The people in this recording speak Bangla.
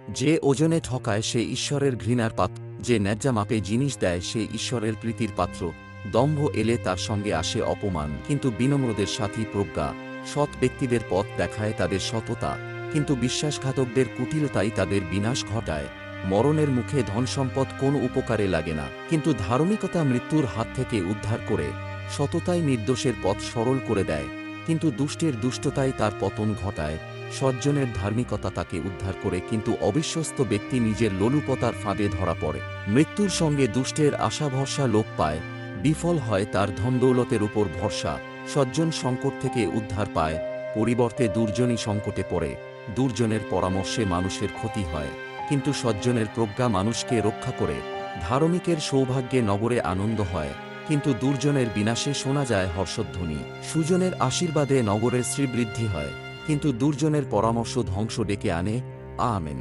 যে ওজনে ঠকায় সে ঈশ্বরের ঘৃণার পাত্র, যে ন্যায্য মাপে জিনিস দেয় সে ঈশ্বরের প্রীতির পাত্র। দম্ভ এলে তার সঙ্গে আসে অপমান, কিন্তু বিনম্রদের সাথী প্রজ্ঞা। সৎ ব্যক্তিদের পথ দেখায় তাদের সততা, কিন্তু বিশ্বাসঘাতকদের কুটিলতাই তাদের বিনাশ ঘটায়। মরণের মুখে ধনসম্পদ কোন উপকারে লাগে না, কিন্তু ধার্মিকতা মৃত্যুর হাত থেকে উদ্ধার করে। সততাই নির্দোষের পথ সরল করে দেয়, কিন্তু দুষ্টের দুষ্টতাই তার পতন ঘটায়। সজ্জনের ধার্মিকতা তাকে উদ্ধার করে, কিন্তু অবিশ্বস্ত ব্যক্তি নিজের লোলুপতার ফাঁদে ধরা পড়ে। মৃত্যুর সঙ্গে দুষ্টের আশা ভরসা লোপ পায়, বিফল হয় তার ধনদৌলতের উপর ভরসা। সজ্জন সংকট থেকে উদ্ধার পায়, পরিবর্তে দুর্জনই সংকটে পড়ে। দুর্জনের পরামর্শে মানুষের ক্ষতি হয়, কিন্তু সজ্জনের প্রজ্ঞা মানুষকে রক্ষা করে। ধার্মিকের সৌভাগ্যে নগরে আনন্দ হয়, কিন্তু দুর্জনের বিনাশে শোনা যায় হর্ষধ্বনি। সুজনের আশীর্বাদে নগরের শ্রীবৃদ্ধি হয়, কিন্তু দুর্জনের পরামর্শ ধ্বংস ডেকে আনে। আমেন।